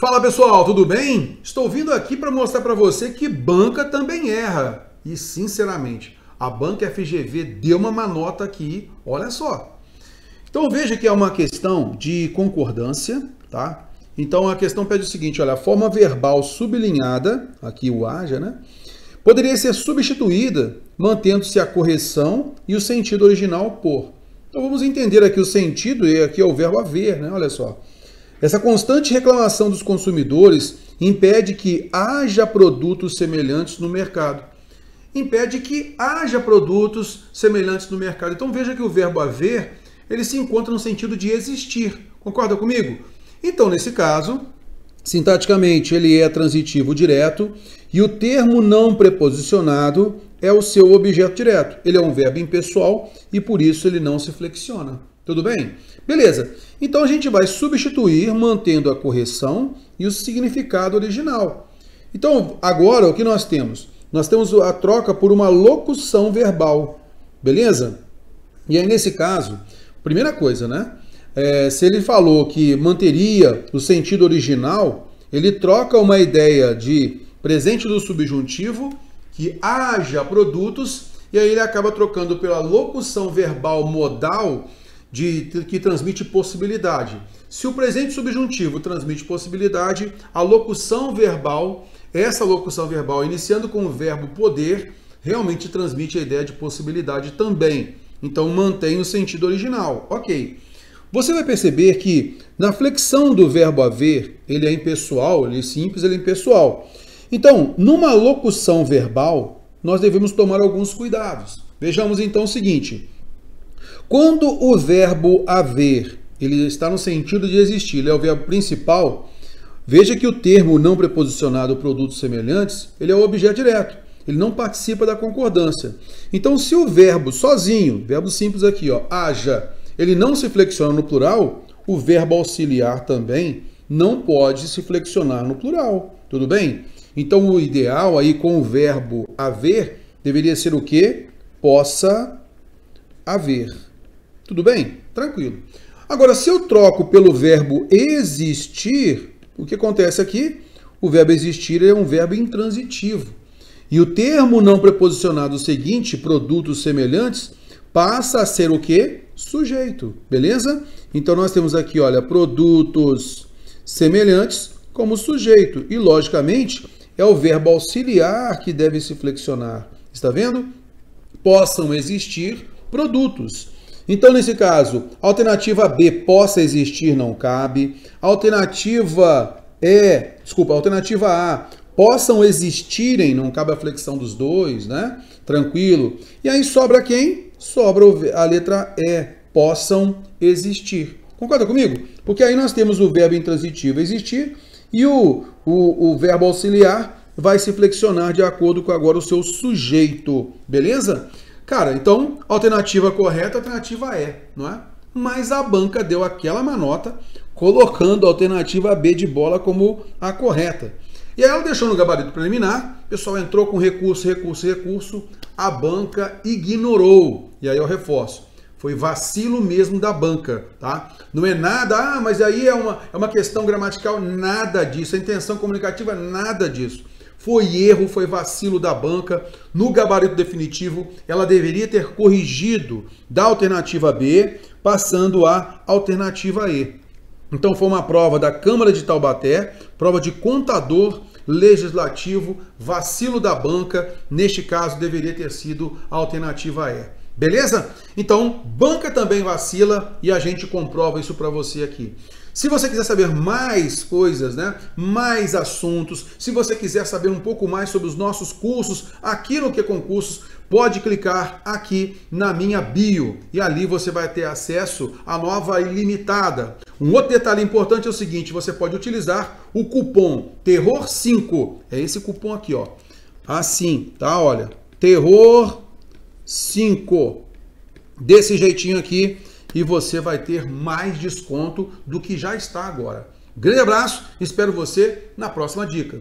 Fala pessoal, tudo bem? Estou vindo aqui para mostrar para você que banca também erra. E sinceramente, a banca FGV deu uma manota aqui, olha só. Então veja que é uma questão de concordância, tá? Então a questão pede o seguinte, olha, a forma verbal sublinhada, aqui o haja, né? Poderia ser substituída mantendo-se a correção e o sentido original por. Então vamos entender aqui o sentido, e aqui é o verbo haver, né? Olha só. Essa constante reclamação dos consumidores impede que haja produtos semelhantes no mercado. Impede que haja produtos semelhantes no mercado. Então veja que o verbo haver, ele se encontra no sentido de existir. Concorda comigo? Então, nesse caso, sintaticamente, ele é transitivo direto e o termo não preposicionado é o seu objeto direto. Ele é um verbo impessoal e por isso ele não se flexiona. Tudo bem? Beleza. Então a gente vai substituir mantendo a correção e o significado original. Então, agora o que nós temos? Nós temos a troca por uma locução verbal. Beleza? E aí, nesse caso, primeira coisa, né? Se ele falou que manteria o sentido original, ele troca uma ideia de presente do subjuntivo, que haja produtos, e aí ele acaba trocando pela locução verbal modal, que transmite possibilidade. Se o presente subjuntivo transmite possibilidade, a locução verbal, essa locução verbal iniciando com o verbo poder, realmente transmite a ideia de possibilidade também. Então mantém o sentido original. Ok. Você vai perceber que na flexão do verbo haver, ele é impessoal, ele é simples, ele é impessoal. Então, numa locução verbal, nós devemos tomar alguns cuidados. Vejamos então o seguinte. Quando o verbo haver, ele está no sentido de existir, ele é o verbo principal, veja que o termo não preposicionado produtos semelhantes, ele é o objeto direto, ele não participa da concordância. Então, se o verbo sozinho, verbo simples aqui, ó, haja, ele não se flexiona no plural, o verbo auxiliar também não pode se flexionar no plural, tudo bem? Então, o ideal aí com o verbo haver deveria ser o quê? Possa haver. Tudo bem? Tranquilo. Agora, se eu troco pelo verbo existir, o que acontece aqui? O verbo existir é um verbo intransitivo. E o termo não preposicionado seguinte, produtos semelhantes, passa a ser o quê? Sujeito. Beleza? Então, nós temos aqui, olha, produtos semelhantes como sujeito. E, logicamente, é o verbo auxiliar que deve se flexionar. Está vendo? Possam existir produtos. Então, nesse caso, a alternativa B, possa existir, não cabe. A alternativa A, possam existirem, não cabe a flexão dos dois, né? Tranquilo. E aí sobra quem? Sobra a letra E, possam existir. Concorda comigo? Porque aí nós temos o verbo intransitivo existir e o verbo auxiliar vai se flexionar de acordo com agora o seu sujeito. Beleza? Cara, então, alternativa correta, alternativa E, não é? Mas a banca deu aquela manota, colocando a alternativa B de bola como a correta. E aí ela deixou no gabarito preliminar, o pessoal entrou com recurso, a banca ignorou. E aí eu reforço, foi vacilo mesmo da banca, tá? Não é nada, mas aí é uma questão gramatical, nada disso, a intenção comunicativa, nada disso. Foi erro, foi vacilo da banca. No gabarito definitivo, ela deveria ter corrigido da alternativa B, passando a alternativa E. Então foi uma prova da Câmara de Taubaté, prova de contador legislativo, vacilo da banca. Neste caso, deveria ter sido a alternativa E. Beleza? Então, banca também vacila e a gente comprova isso para você aqui. Se você quiser saber mais coisas, né, mais assuntos, se você quiser saber um pouco mais sobre os nossos cursos aqui no Que Concursos, pode clicar aqui na minha bio e ali você vai ter acesso à nova ilimitada. Um outro detalhe importante é o seguinte, você pode utilizar o cupom TERROR5, é esse cupom aqui, ó, assim, tá, olha, TERROR5, desse jeitinho aqui, e você vai ter mais desconto do que já está agora. Grande abraço, espero você na próxima dica.